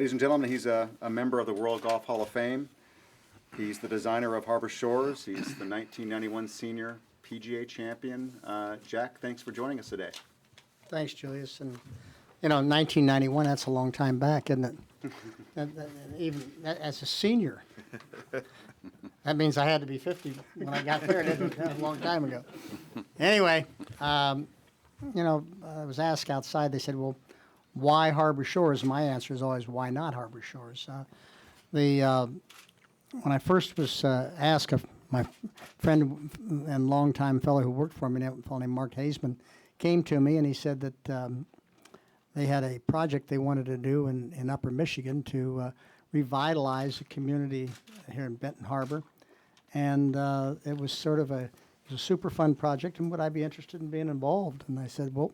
Ladies and gentlemen, he's a member of the World Golf Hall of Fame. He's the designer of Harbor Shores. He's the 1991 senior PGA champion. Jack, thanks for joining us today. Thanks, Julius. And, 1991, that's a long time back, isn't it? Even as a senior. That means I had to be 50 when I got there. That was a long time ago. Anyway, I was asked outside, they said, well, why Harbor Shores? My answer is always, why not Harbor Shores? When I first was asked, my friend and longtime fellow who worked for me, a fellow named Mark Haseman, came to me and he said that they had a project they wanted to do in Upper Michigan to revitalize the community here in Benton Harbor. And it was sort of a super fun project, and would I be interested in being involved? And I said, well,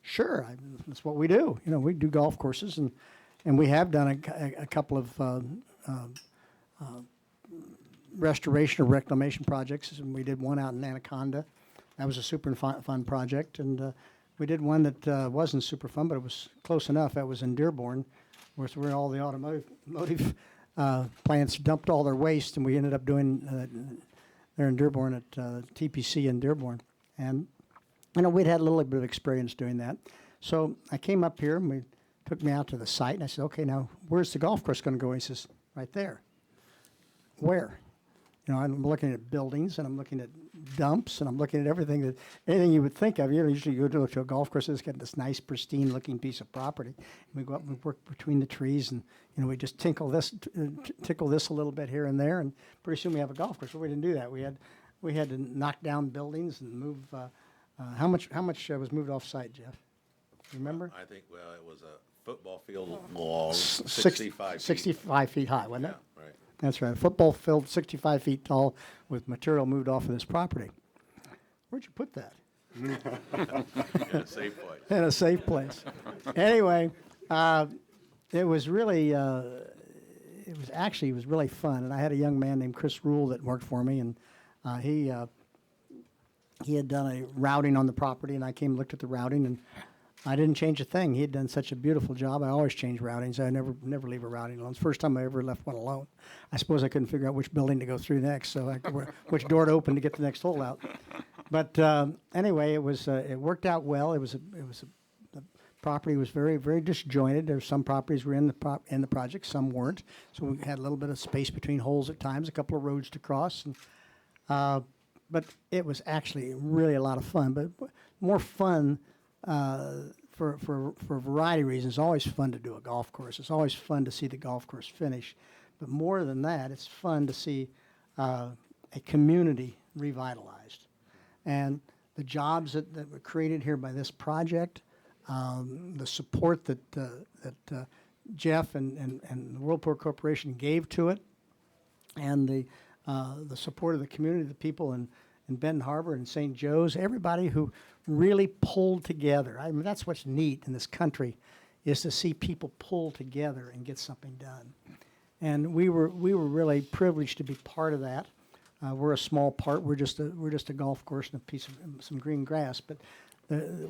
sure, that's what we do. We do golf courses, and we have done a couple of restoration or reclamation projects, and we did one out in Anaconda. That was a super fun project, and we did one that wasn't super fun, but it was close enough. That was in Dearborn, where all the automotive plants dumped all their waste, and we ended up doing there in Dearborn at TPC in Dearborn. And we'd had a little bit of experience doing that. So I came up here, and we took me out to the site, and I said, okay, now, where's the golf course going to go? He says, right there. Where? I'm looking at buildings, and I'm looking at dumps, and I'm looking at anything you would think of. Usually you go to a golf course that's got this nice, pristine-looking piece of property. And we go up and we work between the trees, and we just tickle this a little bit here and there, and pretty soon we have a golf course. But we didn't do that. We had to knock down buildings and move. How much was moved off site, Jeff? You remember? I think it was a football field long, 65 feet. 65 feet high, wasn't it? Yeah, right. That's right. A football field 65 feet tall with material moved off of this property. Where'd you put that? In a safe place. In a safe place. Anyway, it was really, it was really fun. And I had a young man named Chris Rule that worked for me, and he had done a routing on the property, and I came and looked at the routing, and I didn't change a thing. He had done such a beautiful job. I always change routings. I never leave a routing alone. It's the first time I ever left one alone. I suppose I couldn't figure out which building to go through next, so which door to open to get the next hole out. But anyway, it worked out well. The property was very, very disjointed. There were some properties were in the project, some weren't. So we had a little bit of space between holes at times, a couple of roads to cross. And, but it was actually really a lot of fun. But more fun. For a variety of reasons, it's always fun to do a golf course. It's always fun to see the golf course finish. But more than that, it's fun to see a community revitalized. And the jobs that were created here by this project, the support that Jeff and the Whirlpool Corporation gave to it, and the support of the community, the people in Benton Harbor and St. Joe's, everybody who really pulled together. I mean, that's what's neat in this country, is to see people pull together and get something done. And we were really privileged to be part of that. We're a small part. We're just a golf course and a piece of some green grass. But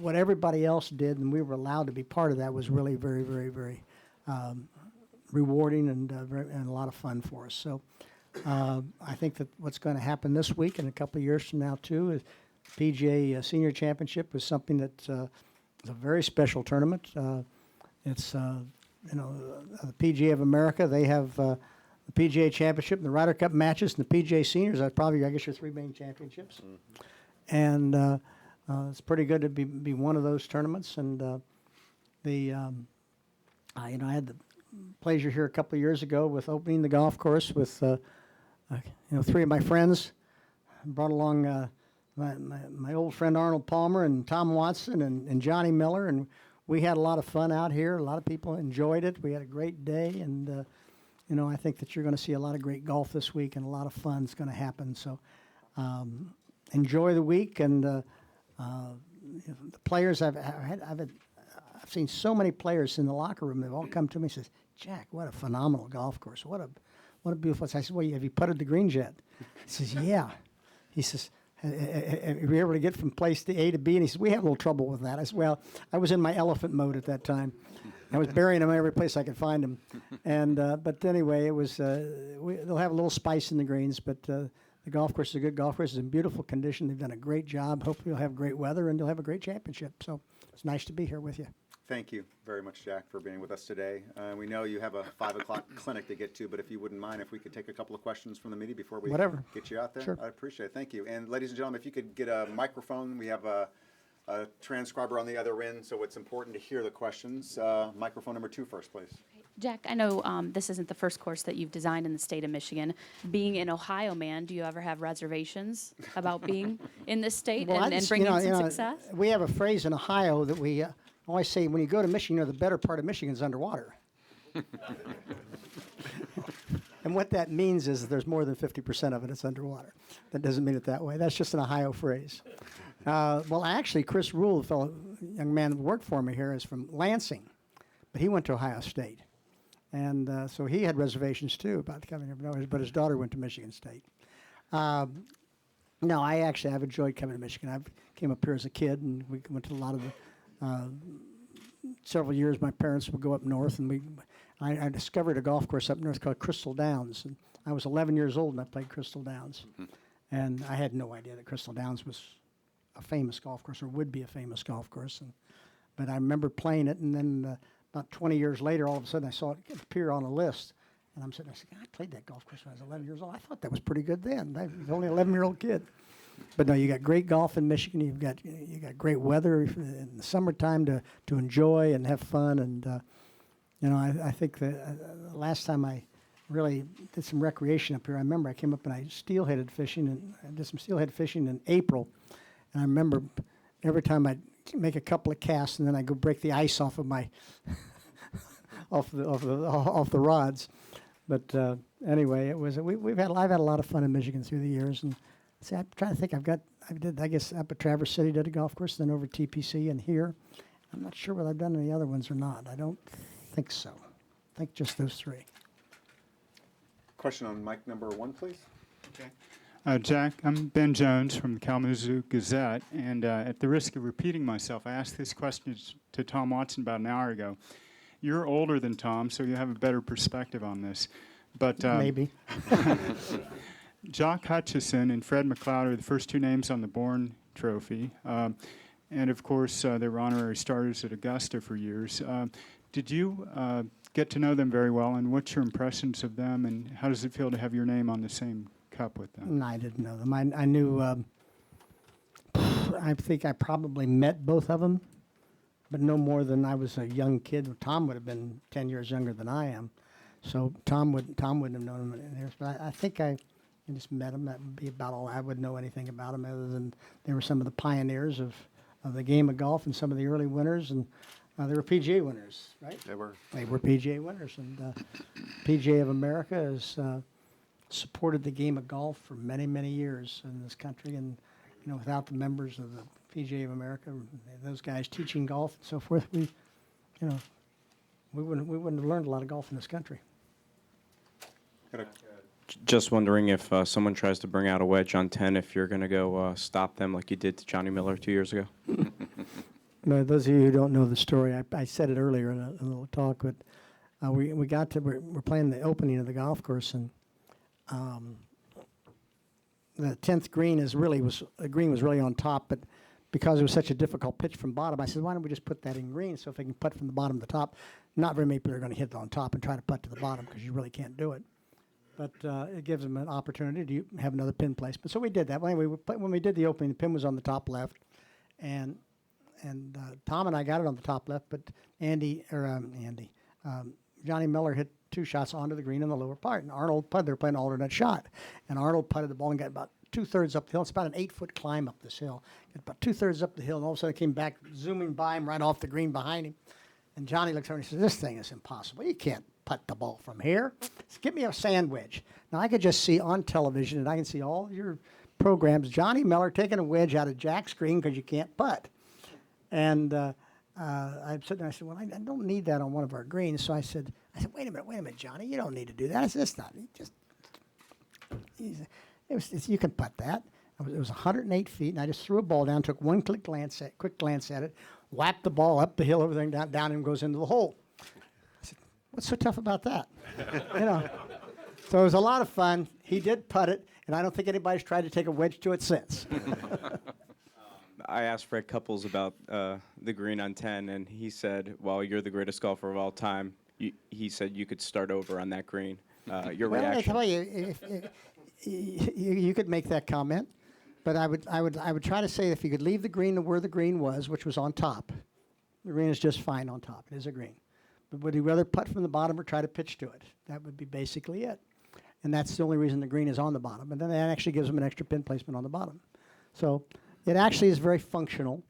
what everybody else did, and we were allowed to be part of that, was really very, very, very rewarding and a lot of fun for us. So. I think that what's going to happen this week and a couple of years from now, too, is PGA Senior Championship is something that's a very special tournament. It's, the PGA of America, they have the PGA Championship and the Ryder Cup matches, and the PGA Seniors are probably, I guess, your three main championships. Mm-hmm. And it's pretty good to be one of those tournaments. And I had the pleasure here a couple of years ago with opening the golf course with three of my friends. Brought along my old friend Arnold Palmer and Tom Watson and Johnny Miller, and we had a lot of fun out here. A lot of people enjoyed it. We had a great day, and I think that you're going to see a lot of great golf this week, and a lot of fun is going to happen. So enjoy the week, and the players I've seen so many players in the locker room. They've all come to me and says, "Jack, what a phenomenal golf course! What a beautiful." I said, "Well, have you putted the greens yet?" He says, "Yeah." He says, "Have you ever to get from place to A to B?" And he says, "We have a little trouble with that." I said, "Well, I was in my elephant mode at that time." I was burying them every place I could find them. And but anyway, it was they'll have a little spice in the greens, but the golf course is a good golf course. It's in beautiful condition. They've done a great job. Hopefully, you'll have great weather and you'll have a great championship. So it's nice to be here with you. Thank you very much, Jack, for being with us today. We know you have a 5 o'clock clinic to get to, but if you wouldn't mind, if we could take a couple of questions from the media before we Whatever. get you out there, Sure. I'd appreciate it. Thank you. And ladies and gentlemen, if you could get a microphone, we have a transcriber on the other end, so it's important to hear the questions. Microphone number 2 first, please. Jack, I know this isn't the first course that you've designed in the state of Michigan. Being an Ohio man, do you ever have reservations about being in this state I and just- bringing you know, some success? We have a phrase in Ohio that we always say, when you go to Michigan, the better part of Michigan is underwater. And what that means is there's more than 50% of it that's underwater. That doesn't mean it that way. That's just an Ohio phrase. Well, actually, Chris Rule, the fellow, young man that worked for me here, is from Lansing, but he went to Ohio State. And so he had reservations, too, about coming here, but his daughter went to Michigan State. No, I've enjoyed coming to Michigan. I came up here as a kid, and we went to a lot of the, several years my parents would go up north, and I discovered a golf course up north called Crystal Downs. And I was 11 years old, and I played Crystal Downs. And I had no idea that Crystal Downs was a famous golf course or would be a famous golf course. But I remember playing it, and then about 20 years later, all of a sudden I saw it appear on a list. And I'm sitting there saying, I played that golf course when I was 11 years old. I thought that was pretty good then. I was only an 11-year-old kid. But no, you got great golf in Michigan. You got great weather in the summertime to enjoy and have fun. And I think the last time I really did some recreation up here, I remember I came up and I steelheaded fishing, and I did some steelhead fishing in April. And I remember every time I'd make a couple of casts, and then I go break the ice off of my off the rods. But anyway, I've had a lot of fun in Michigan through the years. And see, I'm trying to think. I guess up at Traverse City did a golf course, then over TPC and here. I'm not sure whether I've done any other ones or not. I don't think so. I think just those 3. Question on mic number 1, please. Jack, I'm Ben Jones from the Kalamazoo Gazette, and at the risk of repeating myself, I asked this question to Tom Watson about an hour ago. You're older than Tom, so you have a better perspective on this. But Maybe. Jock Hutchison and Fred McLeod are the first 2 names on the Bourne Trophy. And, of course, they were honorary starters at Augusta for years. Did you get to know them very well, and what's your impressions of them, and how does it feel to have your name on the same cup with them? No, I didn't know them. I knew, I think I probably met both of them, but no more than I was a young kid. Tom would have been 10 years younger than I am. So Tom wouldn't have known him in years. But I think I just met him. That would be about all I would know anything about him, other than they were some of the pioneers of the game of golf and some of the early winners. And they were PGA winners, right? They were. They were PGA winners. And PGA of America has supported the game of golf for many, many years in this country. And, without the members of the PGA of America, those guys teaching golf and so forth, we wouldn't have learned a lot of golf in this country. Just wondering if someone tries to bring out a wedge on 10, if you're going to go stop them like you did to Johnny Miller 2 years ago. No, those of you who don't know the story, I said it earlier in a little talk, but we're playing the opening of the golf course, and the 10th green was really on top, but because it was such a difficult pitch from bottom, I said, why don't we just put that in green, so if they can putt from the bottom to the top, not very many people are going to hit it on top and try to putt to the bottom, because you really can't do it. But it gives them an opportunity to have another pin placement. So we did that. Well, anyway, when we did the opening, the pin was on the top left, and Tom and I got it on the top left, but Johnny Miller hit 2 shots onto the green in the lower part, and Arnold putted. They were playing an alternate shot, and Arnold putted the ball and got about 2/3 up the hill. It's about an 8-foot climb up this hill. Got about 2/3 up the hill, and all of a sudden it came back, zooming by him right off the green behind him. And Johnny looks over and he says, "This thing is impossible. You can't putt the ball from here. Give me a sand wedge." Now I could just see on television, and I can see all your programs, Johnny Miller taking a wedge out of Jack's green because you can't putt. And I'm sitting there, I said, well, I don't need that on one of our greens. So I said, wait a minute, Johnny, you don't need to do that. I said, it's not. You can putt that. It was 108 feet, and I just threw a ball down, took one quick glance at it, whacked the ball up the hill, everything down and goes into the hole. What's so tough about that? You know. So it was a lot of fun. He did putt it, and I don't think anybody's tried to take a wedge to it since. I asked Fred Couples about the green on 10, and he said, well, you're the greatest golfer of all time. He said you could start over on that green. Your Well, I reaction? tell you, you could make that comment, but I would try to say if you could leave the green to where the green was, which was on top. The green is just fine on top. It is a green. But would he rather putt from the bottom or try to pitch to it? That would be basically it. And that's the only reason the green is on the bottom. And then that actually gives him an extra pin placement on the bottom. So it actually is very functional.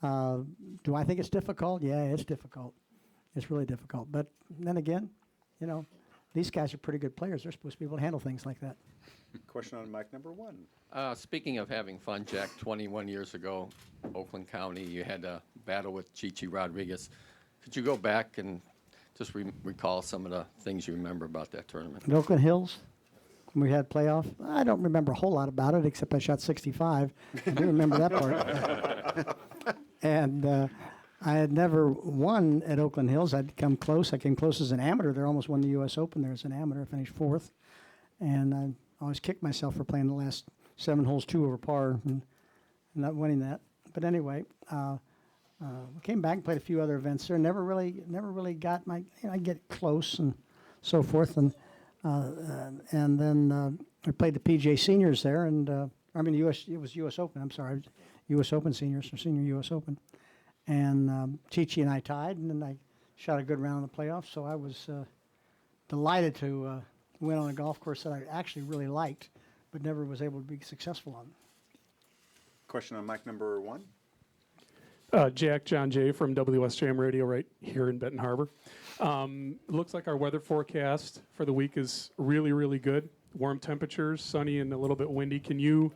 Do I think it's difficult? Yeah, it's difficult. It's really difficult. But then again, you know, these guys are pretty good players. They're supposed to be able to handle things like that. Question on mic number 1. Speaking of having fun, Jack, 21 years ago, Oakland County, you had a battle with Chichi Rodriguez. Could you go back and just recall some of the things you remember about that tournament? At Oakland Hills, when we had playoff, I don't remember a whole lot about it, except I shot 65. I do remember that part. And I had never won at Oakland Hills. I'd come close. I came close as an amateur. They almost won the U.S. Open there as an amateur. I finished 4th. And I always kicked myself for playing the last 7 holes 2 over par and not winning that. But anyway, we came back and played a few other events there. Never really got my. I get close and so forth. And then we played the PGA seniors there, and I mean it was U.S. Open. I'm sorry, U.S. Open seniors or senior U.S. Open. And Chichi and I tied, and then I shot a good round in the playoffs. So I was delighted to win on a golf course that I actually really liked, but never was able to be successful on. Question on mic number 1. Jack, John Jay from WSJM Radio right here in Benton Harbor. Looks like our weather forecast for the week is really, really good. Warm temperatures, sunny and a little bit windy. Can you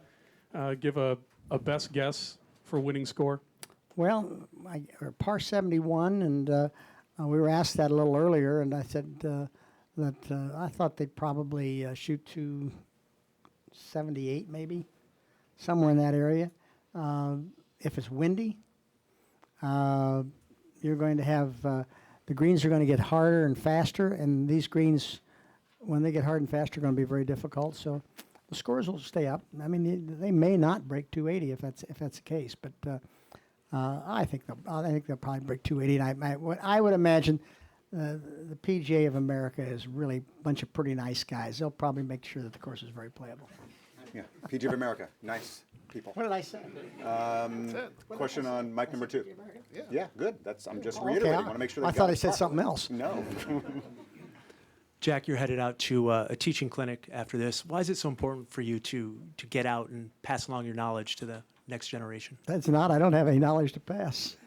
give a best guess for winning score? Well, par 71, and we were asked that a little earlier, and I said that I thought they'd probably shoot to 78 maybe, somewhere in that area. If it's windy, you're going to have the greens are going to get harder and faster, and these greens, when they get hard and fast, are going to be very difficult. So the scores will stay up. I mean, they may not break 280 if that's the case, but I think they'll probably break 280. And I would imagine the PGA of America is really a bunch of pretty nice guys. They'll probably make sure that the course is very playable. Yeah, PGA of America. Nice people. What did I say? Question on mic number 2. Yeah, good. I'm just Okay, reiterating. Want to make sure I they thought got I it said something properly. else. No. Jack, you're headed out to a teaching clinic after this. Why is it so important for you to get out and pass along your knowledge to the next generation? That's not. I don't have any knowledge to pass.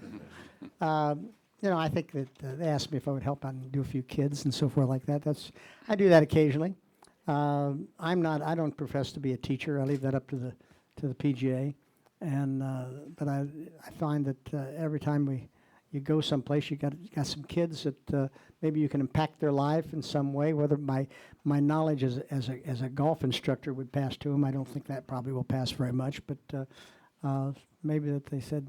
I think that they asked me if I would help out and do a few kids and so forth like that. I do that occasionally. I don't profess to be a teacher. I leave that up to the PGA. And but I find that every time you go someplace, you got some kids that maybe you can impact their life in some way. Whether my knowledge as a golf instructor would pass to them, I don't think that probably will pass very much. But maybe that they said,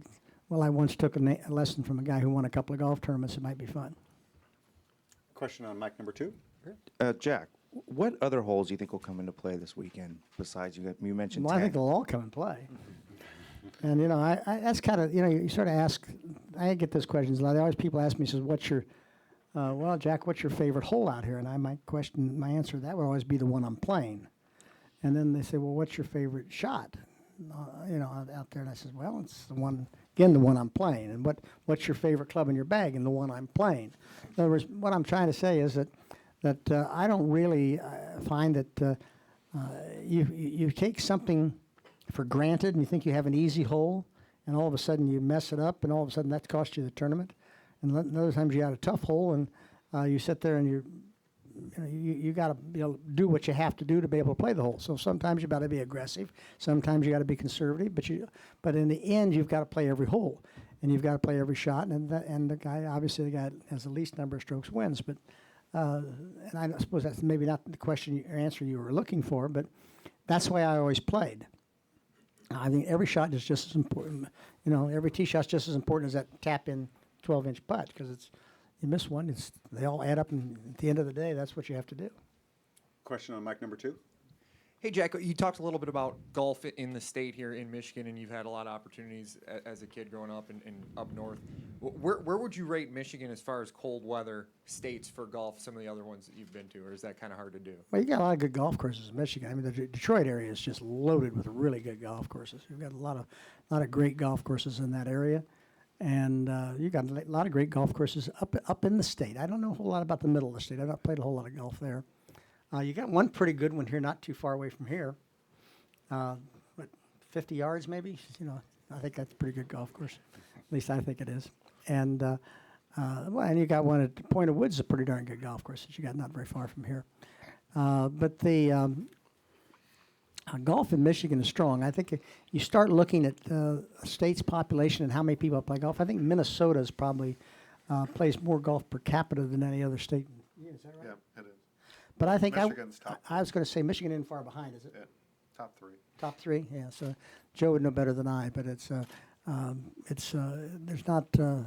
well, I once took a lesson from a guy who won a couple of golf tournaments. It might be fun. Question on mic number 2. Jack, what other holes do you think will come into play this weekend besides you mentioned Well, 10? I think they'll all come and play. And I that's kind of you sort of ask. I get those questions a lot. People ask me, says, "What's your well, Jack, what's your favorite hole out here?" And my answer to that would always be the one I'm playing. And then they say, "Well, what's your favorite shot?" Out there. And I says, "Well, it's the one I'm playing." And what's your favorite club in your bag? And the one I'm playing. In other words, what I'm trying to say is that I don't really find that you take something for granted and you think you have an easy hole, and all of a sudden you mess it up, and all of a sudden that's cost you the tournament. And other times you got a tough hole, and you sit there and you got to be able to do what you have to do to be able to play the hole. So sometimes you got to be aggressive, sometimes you got to be conservative, but in the end you've got to play every hole, and you've got to play every shot, and the guy that has the least number of strokes wins. But and I suppose that's maybe not the question or answer you were looking for, but that's the way I always played. I think every shot is just as important. Every tee shot's just as important as that tap-in 12-inch putt, because you miss one, they all add up, and at the end of the day, that's what you have to do. Question on mic number 2. Hey, Jack, you talked a little bit about golf in the state here in Michigan, and you've had a lot of opportunities as a kid growing up and up north. Where would you rate Michigan as far as cold weather states for golf, some of the other ones that you've been to, or is that kind of hard to do? Well, you got a lot of good golf courses in Michigan. I mean, the Detroit area is just loaded with really good golf courses. You've got a lot of great golf courses in that area, and you got a lot of great golf courses up in the state. I don't know a whole lot about the middle of the state. I've not played a whole lot of golf there. You got one pretty good one here, not too far away from here. 50 yards maybe? You know, I think that's a pretty good golf course. At least I think it is. And and you got one at Point of Woods, a pretty darn good golf course that you got not very far from here. But the golf in Michigan is strong. I think you start looking at a state's population and how many people play golf. I think Minnesota is probably plays more golf per capita than any other state. Is that right? Yeah, it is. But I think Michigan's top I was going to say Michigan isn't far behind, is it? Yeah, top 3. Top 3, yeah. So Joe would know better than I, but there's not there's a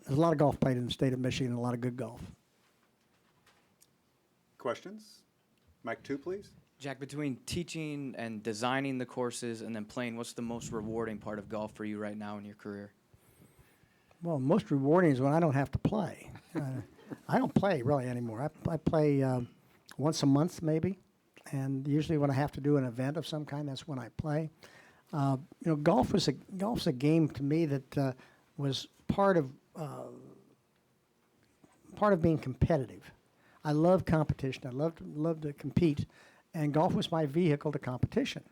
lot of golf played in the state of Michigan, and a lot of good golf. Questions? Mic 2, please. Jack, between teaching and designing the courses and then playing, what's the most rewarding part of golf for you right now in your career? Well, most rewarding is when I don't have to play. I don't play really anymore. I play once a month maybe, and usually when I have to do an event of some kind, that's when I play. Golf's a game to me that was part of being competitive. I love competition. I love to compete, and golf was my vehicle to competition.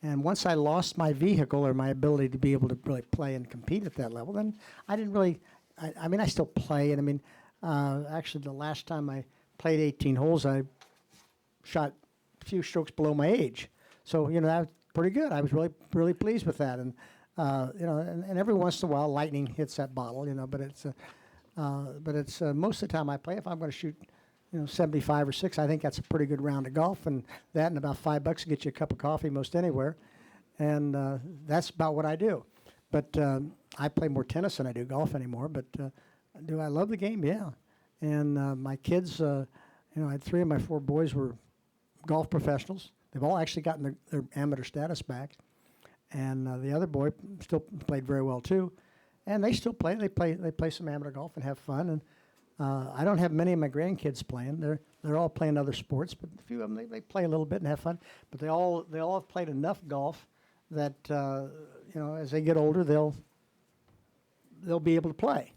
And once I lost my vehicle or my ability to be able to really play and compete at that level, then I didn't really. I mean, I still play, and I mean, actually, the last time I played 18 holes, I shot a few strokes below my age. So that was pretty good. I was really pleased with that, and and every once in a while, lightning hits that bottle, but it's most of the time I play. If I'm going to shoot 75 or 6, I think that's a pretty good round of golf, and that and about $5 will get you a cup of coffee most anywhere, and that's about what I do. But I play more tennis than I do golf anymore. But do I love the game? Yeah. And my kids, I had 3 of my 4 boys were golf professionals. They've all actually gotten their amateur status back, and the other boy still played very well too, and they still play. They play some amateur golf and have fun. And I don't have many of my grandkids playing. They're all playing other sports, but a few of them they play a little bit and have fun. But they all have played enough golf that as they get older they'll be able to play,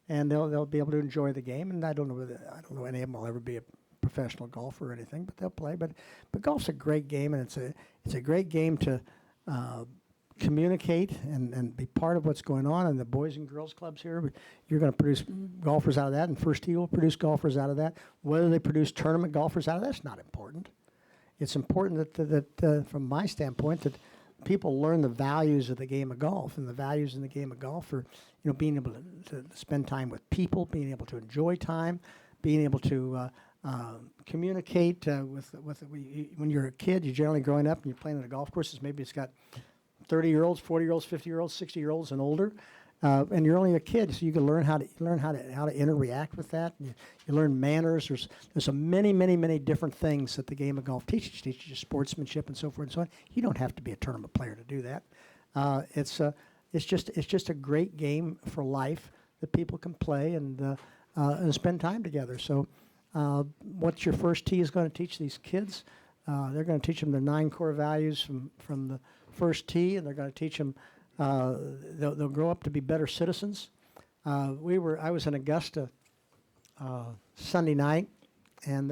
and they'll be able to enjoy the game. And I don't know any of them will ever be a professional golfer or anything, but they'll play. But golf's a great game, and it's a great game to communicate and be part of what's going on in the Boys and Girls Clubs here. You're going to produce golfers out of that, and First Tee will produce golfers out of that. Whether they produce tournament golfers out of that's not important. It's important that from my standpoint, that people learn the values of the game of golf, and the values in the game of golf are, being able to spend time with people, being able to enjoy time, being able to communicate when you're a kid. You're generally growing up and you're playing at a golf course. Maybe it's got 30-year-olds, 40-years, 50-year-olds, 60-year-olds, and older, and you're only a kid, so you can learn how to interact with that. You learn manners. There's so many different things that the game of golf teaches. It teaches you sportsmanship and so forth and so on. You don't have to be a tournament player to do that. It's just a great game for life that people can play and spend time together. So, what your First Tee is going to teach these kids, they're going to teach them their 9 core values from the First Tee, and they're going to teach them. They'll grow up to be better citizens. I was in Augusta Sunday night, and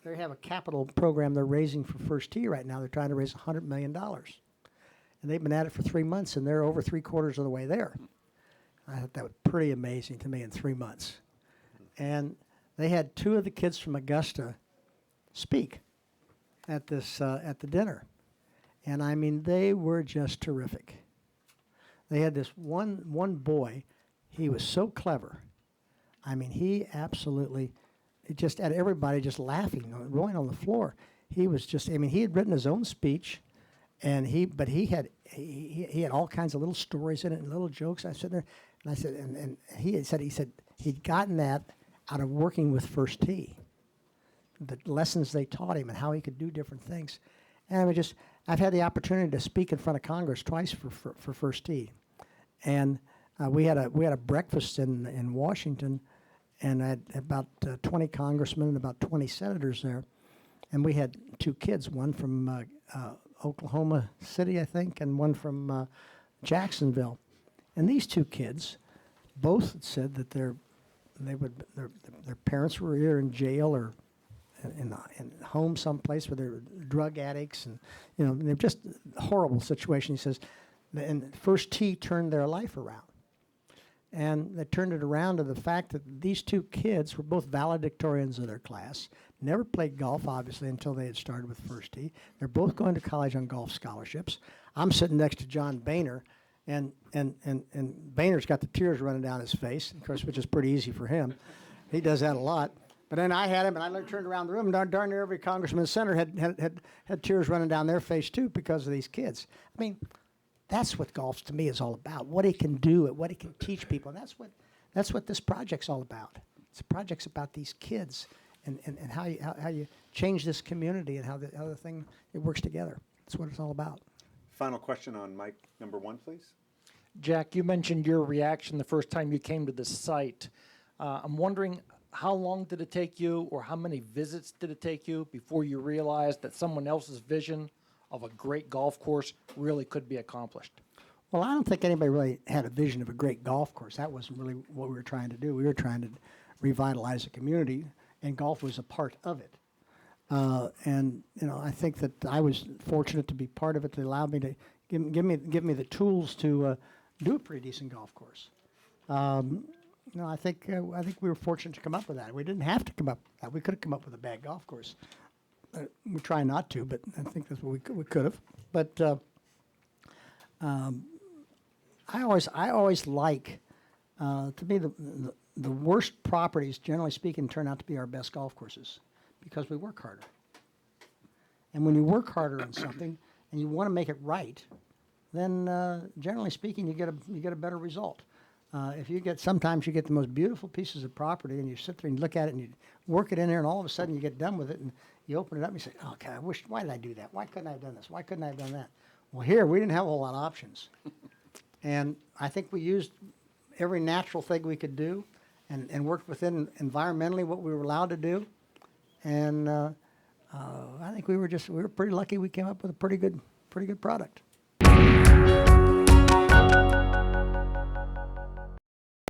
they have a capital program they're raising for First Tee right now. They're trying to raise $100 million, and they've been at it for 3 months, and they're over 3/4 of the way there. I thought that was pretty amazing to me in 3 months. And they had 2 of the kids from Augusta speak at the dinner. And I mean, they were just terrific. They had this one boy, he was so clever. I mean, he absolutely, it just had everybody just laughing, rolling on the floor. He was just, I mean, he had written his own speech, and he had all kinds of little stories in it and little jokes. I was sitting there, And I said, and he said he'd gotten that out of working with First Tee, the lessons they taught him and how he could do different things. And I've had the opportunity to speak in front of Congress twice for First Tee. And we had a breakfast in Washington, and I had about 20 congressmen and about 20 senators there. And we had two kids, one from Oklahoma City, I think, and one from Jacksonville. And these two kids both had said that their parents were either in jail or in home someplace where they were drug addicts, and they're just a horrible situation. He says, and First Tee turned their life around. And they turned it around to the fact that these two kids were both valedictorians of their class, never played golf, obviously, until they had started with First Tee. They're both going to college on golf scholarships. I'm sitting next to John Boehner, and Boehner's got the tears running down his face, of course, which is pretty easy for him. He does that a lot. But then I had him, and I turned around the room, and darn near every congressman and senator had tears running down their face, too, because of these kids. I mean, that's what golf, to me, is all about, what it can do, what it can teach people. And that's what this project's all about. It's a project's about these kids and how you change this community and how the thing, it works together. That's what it's all about. Final question on mic number 1, please. Jack, you mentioned your reaction the first time you came to the site. I'm wondering, how long did it take you, or how many visits did it take you before you realized that someone else's vision of a great golf course really could be accomplished? Well, I don't think anybody really had a vision of a great golf course. That wasn't really what we were trying to do. We were trying to revitalize the community, and golf was a part of it. And I think that I was fortunate to be part of it. That allowed me to give me the tools to do a pretty decent golf course. I think we were fortunate to come up with that. We didn't have to come up with that. We could have come up with a bad golf course. We try not to, but I think that's what we could have. But I always like, to me, the worst properties, generally speaking, turn out to be our best golf courses because we work harder. And when you work harder on something and you want to make it right, then generally speaking, you get a better result. Sometimes you get the most beautiful pieces of property, and you sit there and look at it and you work it in there, and all of a sudden you get done with it and you open it up and you say, "Oh God, why did I do that? Why couldn't I have done this? Why couldn't I have done that?" Well, here we didn't have a whole lot of options, and I think we used every natural thing we could do, and worked within environmentally what we were allowed to do, and I think we were pretty lucky. We came up with a pretty good product.